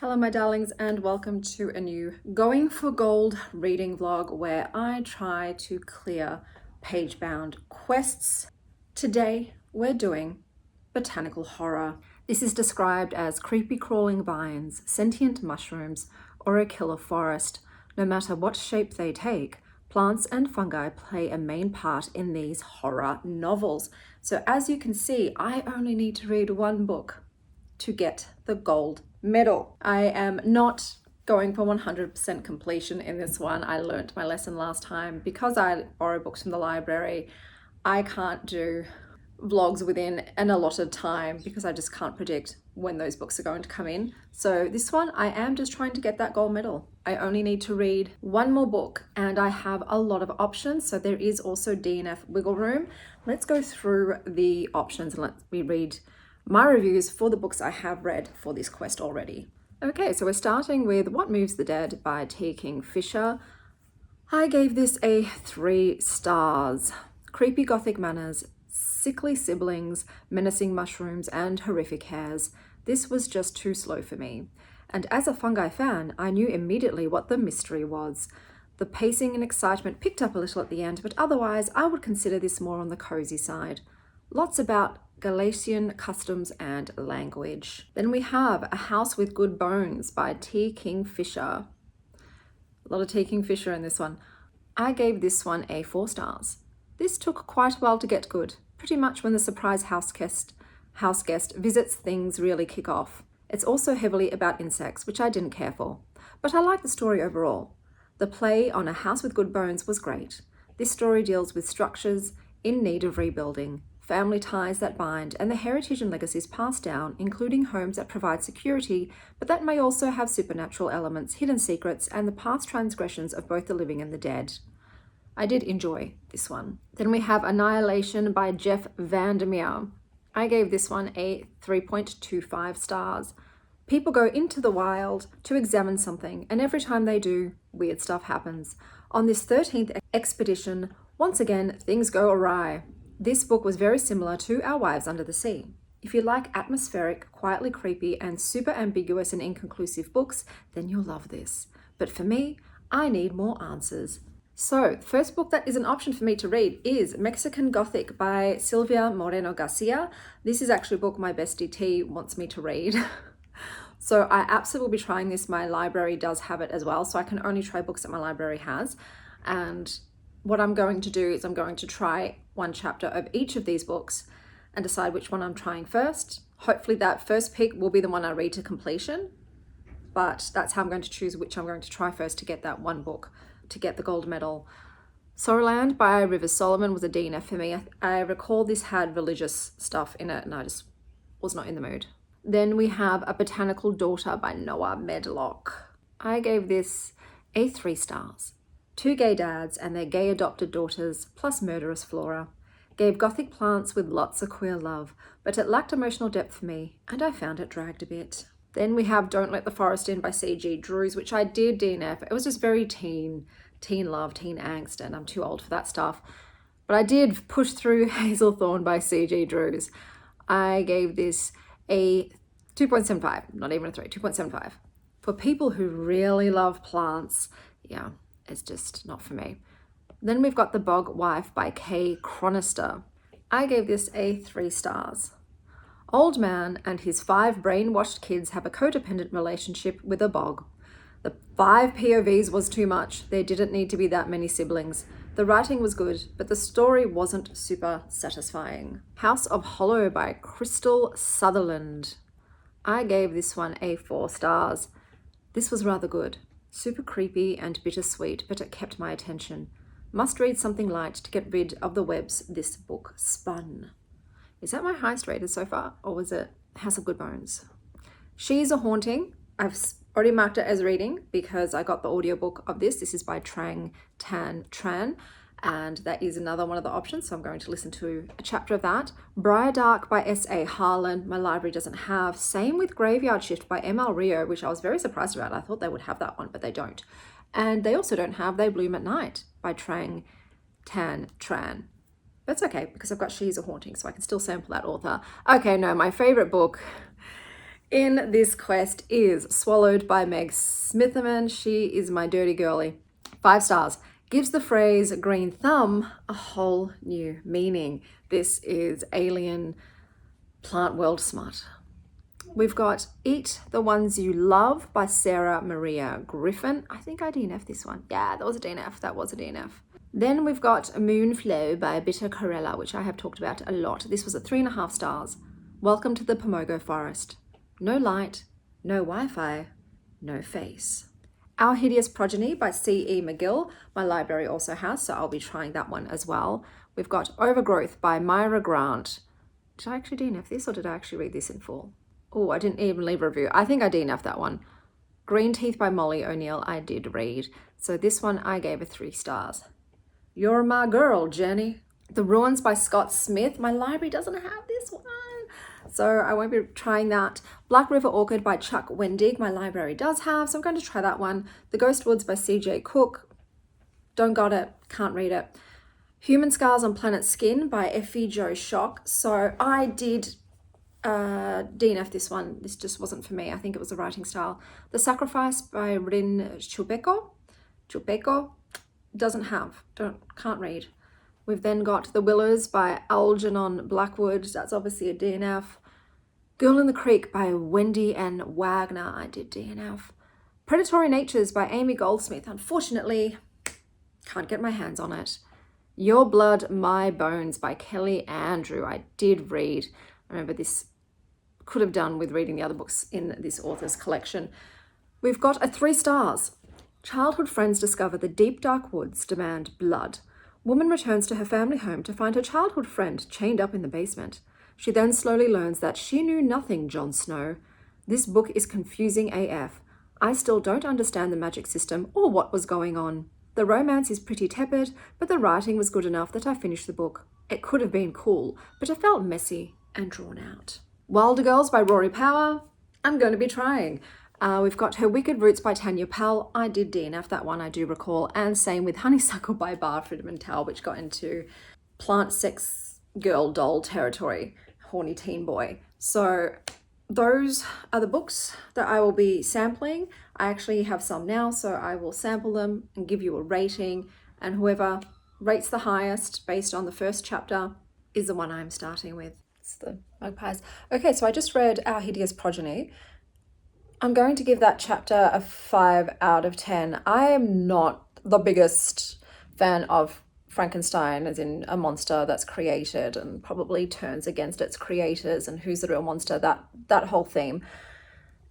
Hello my darlings and welcome to a new Going for Gold reading vlog where I try to clear page-bound quests. Today we're doing botanical horror. This is described as creepy crawling vines, sentient mushrooms, or a killer forest. No matter what shape they take, plants and fungi play a main part in these horror novels. So as you can see, I only need to read one book to get the gold medal. I am not going for 100% completion in this one. I learnt my lesson last time. Because I borrow books from the library, I can't do vlogs within an allotted time because I just can't predict when those books are going to come in. So this one, I am just trying to get that gold medal. I only need to read one more book and I have a lot of options. So there is also DNF wiggle room. Let's go through the options and let me read my reviews for the books I have read for this quest already. Okay, so we're starting with What Moves the Dead by T. Kingfisher. I gave this a 3 stars. Creepy Gothic manners, sickly siblings, menacing mushrooms, and horrific hairs. This was just too slow for me. And as a fungi fan, I knew immediately what the mystery was. The pacing and excitement picked up a little at the end, but otherwise I would consider this more on the cozy side. Lots about Galician customs and language. Then we have A House with Good Bones by T. Kingfisher. A lot of T. Kingfisher in this one. I gave this one a 4 stars. This took quite a while to get good. Pretty much when the surprise house guest visits, things really kick off. It's also heavily about insects, which I didn't care for. But I like the story overall. The play on A House with Good Bones was great. This story deals with structures in need of rebuilding, family ties that bind, and the heritage and legacies passed down, including homes that provide security, but that may also have supernatural elements, hidden secrets, and the past transgressions of both the living and the dead. I did enjoy this one. Then we have Annihilation by Jeff Vandermeer. I gave this one a 3.25 stars. People go into the wild to examine something, and every time they do, weird stuff happens. On this 13th expedition, once again, things go awry. This book was very similar to Our Wives Under the Sea. If you like atmospheric, quietly creepy, and super ambiguous and inconclusive books, then you'll love this. But for me, I need more answers. So, the first book that is an option for me to read is Mexican Gothic by Silvia Moreno-Garcia. This is actually a book my bestie T wants me to read. So I absolutely will be trying this. My library does have it as well, so I can only try books that my library has. And what I'm going to do is I'm going to try one chapter of each of these books and decide which one I'm trying first. Hopefully that first pick will be the one I read to completion, but that's how I'm going to choose which I'm going to try first to get that one book to get the gold medal. Sorrowland by Rivers Solomon was a DNF for me. I recall this had religious stuff in it and I just was not in the mood. Then we have A Botanical Daughter by Noah Medlock. I gave this a 3 stars. 2 gay dads and their gay adopted daughters, plus murderous flora, gave gothic plants with lots of queer love, but it lacked emotional depth for me, and I found it dragged a bit. Then we have Don't Let the Forest In by C.G. Drews, which I did DNF. It was just very teen love, teen angst, and I'm too old for that stuff. But I did push through Hazelthorn by C.G. Drews. I gave this a 2.75, not even a 3, 2.75. For people who really love plants, yeah, it's just not for me. Then we've got The Bog Wife by Kay Chronister. I gave this a 3 stars. Old man and his 5 brainwashed kids have a codependent relationship with a bog. The 5 POVs was too much. There didn't need to be that many siblings. The writing was good, but the story wasn't super satisfying. House of Hollow by Crystal Sutherland. I gave this one a 4 stars. This was rather good. Super creepy and bittersweet, but it kept my attention. Must read something light to get rid of the webs this book spun. Is that my highest rated so far, or was it House of Good Bones? She's a Haunting. I've already marked it as reading because I got the audiobook of this. This is by Trang Tan Tran, and that is another one of the options, so I'm going to listen to a chapter of that. Briar Dark by S.A. Harlan, my library doesn't have. Same with Graveyard Shift by M.L. Rio, which I was very surprised about. I thought they would have that one, but they don't. And they also don't have They Bloom at Night by Trang Tan Tran. That's okay, because I've got She's a Haunting, so I can still sample that author. Okay, no, my favorite book in this quest is Swallowed by Meg Smitherman. She is my dirty girlie. 5 stars. Gives the phrase green thumb a whole new meaning. This is alien plant world smut. We've got Eat the Ones You Love by Sarah Maria Griffin. I think I DNF'd this one. Yeah, that was a DNF. That was a DNF. Then we've got Moonflow by Bitter Corella, which I have talked about a lot. This was a 3.5 stars. Welcome to the Pomogo Forest. No light, no Wi-Fi, no face. Our Hideous Progeny by C.E. McGill. My library also has, so I'll be trying that one as well. We've got Overgrowth by Myra Grant. Did I actually DNF this or did I actually read this in full? Oh, I didn't even leave a review. I think I DNF'd that one. Green Teeth by Molly O'Neill, I did read. So this one I gave a 3 stars. You're my girl, Jenny. The Ruins by Scott Smith. My library doesn't have this one, so I won't be trying that. Black River Orchid by Chuck Wendig. My library does have, so I'm going to try that one. The Ghost Woods by C.J. Cook. Don't got it, can't read it. Human Scars on Planet Skin by Effie Jo Shock. So I did DNF this one. This just wasn't for me. I think it was the writing style. The Sacrifice by Rin Chupeco. Can't read. We've then got The Willows by Algernon Blackwood. That's obviously a DNF. Girl in the Creek by Wendy and Wagner. I did DNF. Predatory Natures by Amy Goldsmith. Unfortunately, can't get my hands on it. Your Blood, My Bones by Kelly Andrew. I did read. I remember this could have done with reading the other books in this author's collection. We've got a 3 stars. Childhood friends discover the deep dark woods demand blood. Woman returns to her family home to find her childhood friend chained up in the basement. She then slowly learns that she knew nothing, Jon Snow. This book is confusing AF. I still don't understand the magic system or what was going on. The romance is pretty tepid, but the writing was good enough that I finished the book. It could have been cool, but it felt messy and drawn out. Wilder Girls by Rory Power. I'm going to be trying. We've got Her Wicked Roots by Tanya Powell. I did DNF that one, I do recall. And same with Honeysuckle by Bar Friedman Tal, which got into plant sex girl doll territory, horny teen boy. So those are the books that I will be sampling. I actually have some now, so I will sample them and give you a rating. And whoever rates the highest based on the first chapter is the one I'm starting with. It's the magpies. Okay, so I just read Our Hideous Progeny. I'm going to give that chapter a 5 out of 10. I am not the biggest fan of Frankenstein, as in a monster that's created and probably turns against its creators and who's the real monster, that whole theme.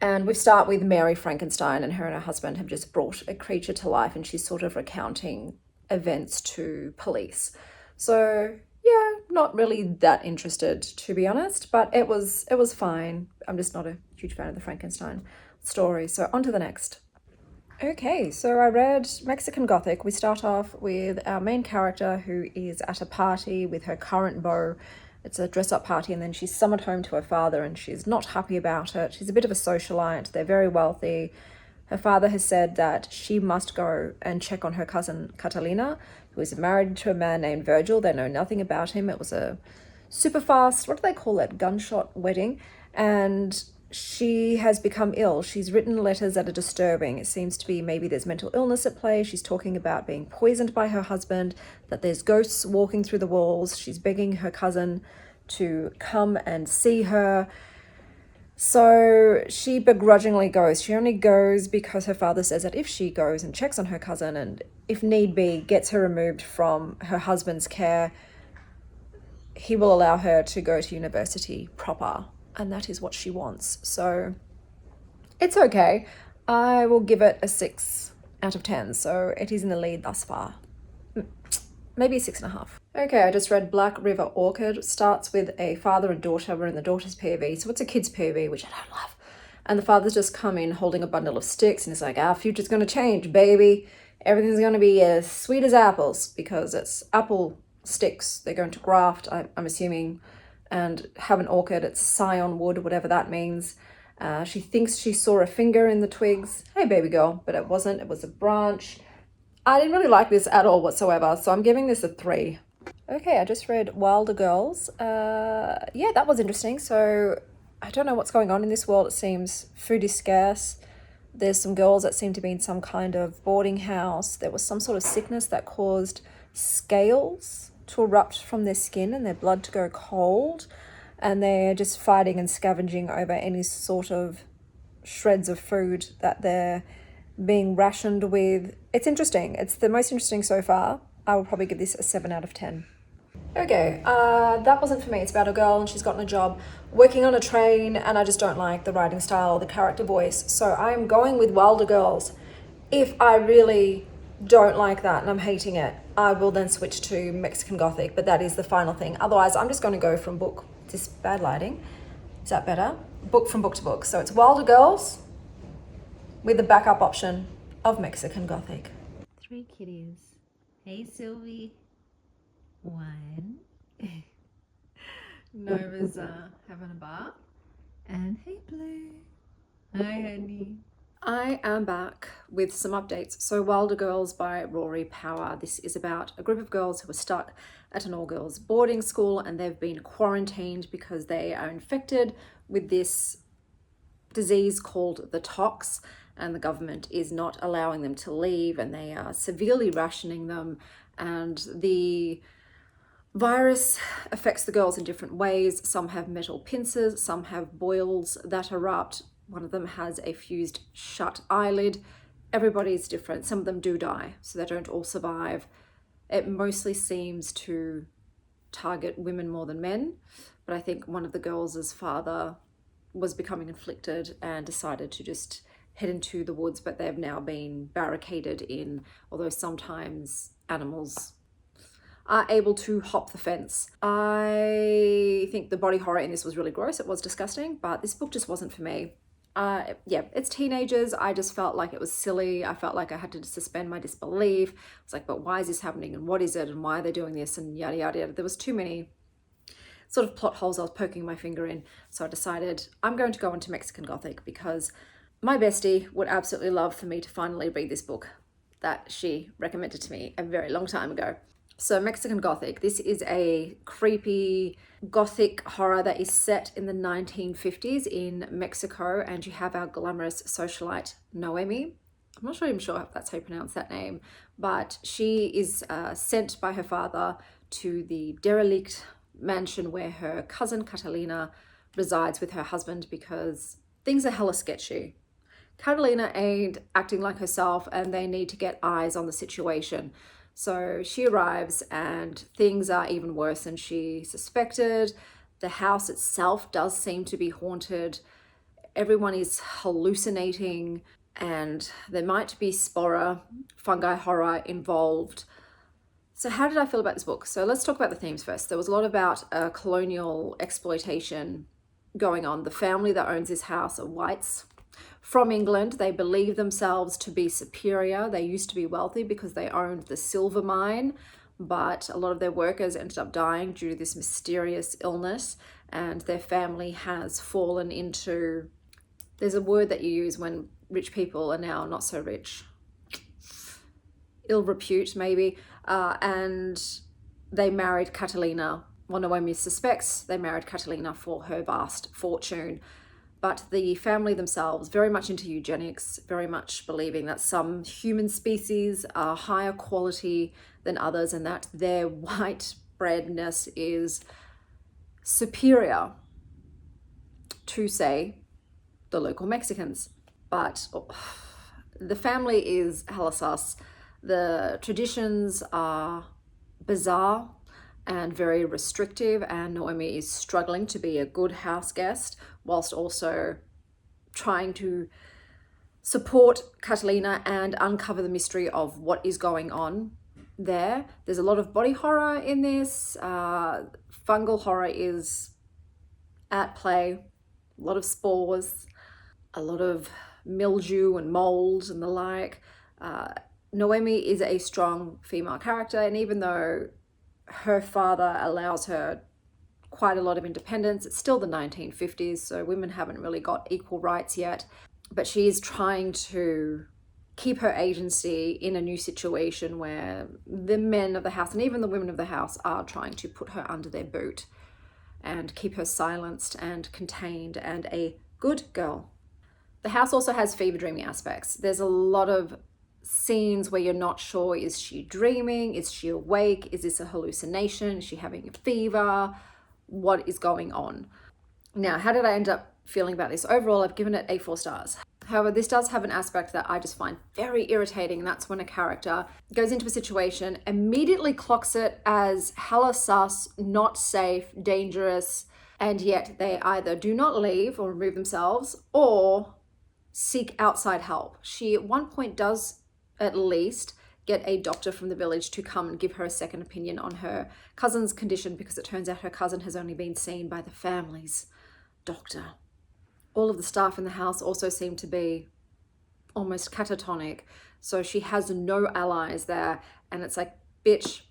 And we start with Mary Frankenstein, and her and her husband have just brought a creature to life, and she's sort of recounting events to police. So yeah, not really that interested, to be honest, but it was fine. I'm just not a huge fan of the Frankenstein story. So on to the next. Okay, so I read Mexican Gothic. We start off with our main character who is at a party with her current beau. It's a dress-up party, and then she's summoned home to her father, and she's not happy about it. She's a bit of a socialite. They're very wealthy. Her father has said that she must go and check on her cousin Catalina, who is married to a man named Virgil. They know nothing about him. It was a super fast, what do they call it, gunshot wedding. And she has become ill. She's written letters that are disturbing. It seems to be maybe there's mental illness at play. She's talking about being poisoned by her husband, that there's ghosts walking through the walls. She's begging her cousin to come and see her. So she begrudgingly goes. She only goes because her father says that if she goes and checks on her cousin and, if need be, gets her removed from her husband's care, he will allow her to go to university proper. And that is what she wants. So it's okay. I will give it a 6 out of 10. So it is in the lead thus far. Maybe 6.5. Okay, I just read Black River Orchid. Starts with a father and daughter. We're in the daughter's POV. So it's a kid's POV, which I don't love. And the father's just come in holding a bundle of sticks. And he's like, our future's going to change, baby. Everything's going to be as sweet as apples. Because it's apple sticks. They're going to graft, I'm assuming, and have an orchid. It's scion wood, whatever that means. She thinks she saw a finger in the twigs. Hey, baby girl. But it wasn't. It was a branch. I didn't really like this at all whatsoever, so I'm giving this a 3. Okay, I just read Wilder Girls. Yeah, that was interesting. So I don't know what's going on in this world. It seems food is scarce. There's some girls that seem to be in some kind of boarding house. There was some sort of sickness that caused scales to erupt from their skin and their blood to go cold. And they're just fighting and scavenging over any sort of shreds of food that they're being rationed with. It's interesting. It's the most interesting so far. I would probably give this a 7 out of 10. Okay, that wasn't for me. It's about a girl and she's gotten a job working on a train, and I just don't like the writing style, the character voice. So I'm going with Wilder Girls. If I really don't like that and I'm hating it, I will then switch to Mexican Gothic, but that is the final thing. Otherwise, I'm just going to go from book. This bad lighting. Is that better? Book from book to book. So it's Wilder Girls with the backup option of Mexican Gothic. 3 kitties. Hey, Sylvie. 1. Nova's having a bath. And hey, Blue. Hi, honey. I am back with some updates. So Wilder Girls by Rory Power. This is about a group of girls who are stuck at an all-girls boarding school, and they've been quarantined because they are infected with this disease called the tox, and the government is not allowing them to leave, and they are severely rationing them, and the virus affects the girls in different ways. Some have metal pincers, some have boils that erupt. One of them has a fused shut eyelid. Everybody's different. Some of them do die, so they don't all survive. It mostly seems to target women more than men, but I think one of the girls' father was becoming inflicted and decided to just head into the woods, but they've now been barricaded in, although sometimes animals are able to hop the fence. I think the body horror in this was really gross. It was disgusting, but this book just wasn't for me. Yeah, it's teenagers. I just felt like it was silly. I felt like I had to suspend my disbelief. I was like, but why is this happening? And what is it? And why are they doing this? And yada, yada, yada. There was too many sort of plot holes I was poking my finger in. So I decided I'm going to go into Mexican Gothic because my bestie would absolutely love for me to finally read this book that she recommended to me a very long time ago. So Mexican Gothic, this is a creepy Gothic horror that is set in the 1950s in Mexico, and you have our glamorous socialite Noemi. I'm not even sure if that's how you pronounce that name, but she is sent by her father to the derelict mansion where her cousin Catalina resides with her husband because things are hella sketchy. Catalina ain't acting like herself and they need to get eyes on the situation. So she arrives and things are even worse than she suspected. The house itself does seem to be haunted. Everyone is hallucinating and there might be spora, fungi horror involved. So how did I feel about this book? So let's talk about the themes first. There was a lot about colonial exploitation going on. The family that owns this house are whites from England. They believe themselves to be superior. They used to be wealthy because they owned the silver mine, but a lot of their workers ended up dying due to this mysterious illness, and their family has fallen into, there's a word that you use when rich people are now not so rich, ill repute maybe, and they married Catalina. Well, Noemi suspects they married Catalina for her vast fortune. But the family themselves, very much into eugenics, very much believing that some human species are higher quality than others and that their white breadness is superior to, say, the local Mexicans. But the family is hella sus. The traditions are bizarre and very restrictive, and Noemi is struggling to be a good house guest whilst also trying to support Catalina and uncover the mystery of what is going on there. There's a lot of body horror in this. Fungal horror is at play. A lot of spores, a lot of mildew and mold and the like. Noemi is a strong female character, and even though her father allows her quite a lot of independence, it's still the 1950s, so women haven't really got equal rights yet, but she is trying to keep her agency in a new situation where the men of the house and even the women of the house are trying to put her under their boot. and keep her silenced and contained and a good girl. The house also has fever dreaming aspects. There's a lot of scenes where you're not sure, is she dreaming? Is she awake? Is this a hallucination? Is she having a fever? What is going on? Now, how did I end up feeling about this? Overall, I've given it 4 stars. However, this does have an aspect that I just find very irritating, and that's when a character goes into a situation, immediately clocks it as hella sus, not safe, dangerous, and yet they either do not leave or remove themselves or seek outside help. She at one point does at least get a doctor from the village to come and give her a second opinion on her cousin's condition, because it turns out her cousin has only been seen by the family's doctor. All of the staff in the house also seem to be almost catatonic, so she has no allies there, and it's like, bitch,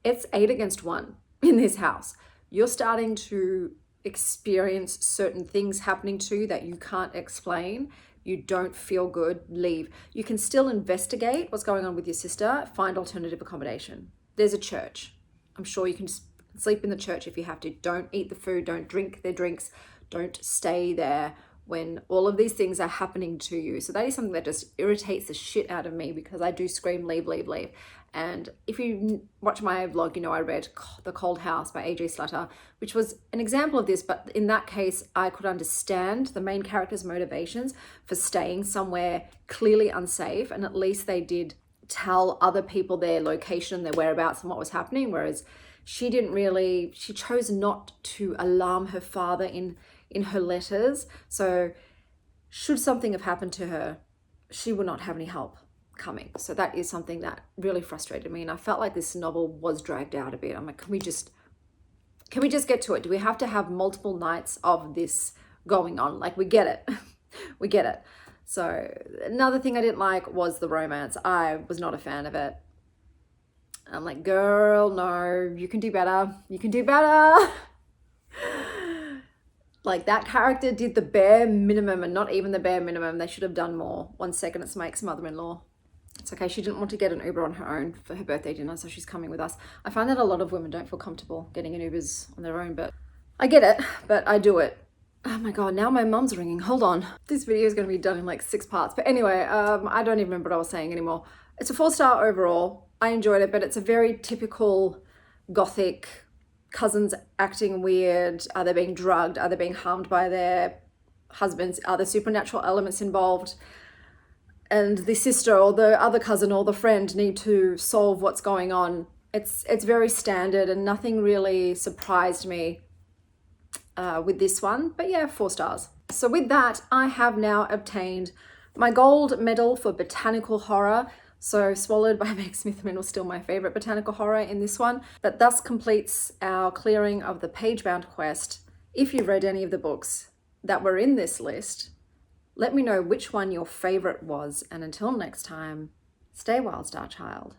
it's 8 against 1 in this house. You're starting to experience certain things happening to you that you can't explain. You don't feel good, leave. You can still investigate what's going on with your sister, find alternative accommodation. There's a church. I'm sure you can sleep in the church if you have to. Don't eat the food, don't drink their drinks, don't stay there when all of these things are happening to you. So that is something that just irritates the shit out of me, because I do scream, leave, leave, leave. And if you watch my vlog, you know I read The Cold House by A.J. Slatter, which was an example of this, but in that case, I could understand the main character's motivations for staying somewhere clearly unsafe, and at least they did tell other people their location, their whereabouts, and what was happening, whereas she chose not to alarm her father in her letters. So should something have happened to her, she would not have any help coming. So that is something that really frustrated me, and I felt like this novel was dragged out a bit. I'm like, can we just get to it? Do we have to have multiple nights of this going on? Like, we get it. We get it. So another thing I didn't like was the romance. I was not a fan of it. I'm like, girl, no, you can do better. You can do better. Like, that character did the bare minimum, and not even the bare minimum. They should have done more. 1 second, it's my ex-mother-in-law. It's okay, she didn't want to get an Uber on her own for her birthday dinner, so she's coming with us. I find that a lot of women don't feel comfortable getting in Ubers on their own, but I get it, but I do it. Oh my God, now my mum's ringing. Hold on. This video is going to be done in like 6 parts. But anyway, I don't even remember what I was saying anymore. It's a 4-star overall. I enjoyed it, but it's a very typical Gothic, cousins acting weird. Are they being drugged? Are they being harmed by their husbands? Are there supernatural elements involved? And the sister or the other cousin or the friend need to solve what's going on. It's very standard, and nothing really surprised me with this one. But yeah, 4 stars. So with that, I have now obtained my gold medal for botanical horror. So Swallowed by Meg Smithman was still my favorite botanical horror in this one. That thus completes our clearing of the Pagebound quest. If you've read any of the books that were in this list, let me know which one your favorite was. And until next time, stay wild, Star Child.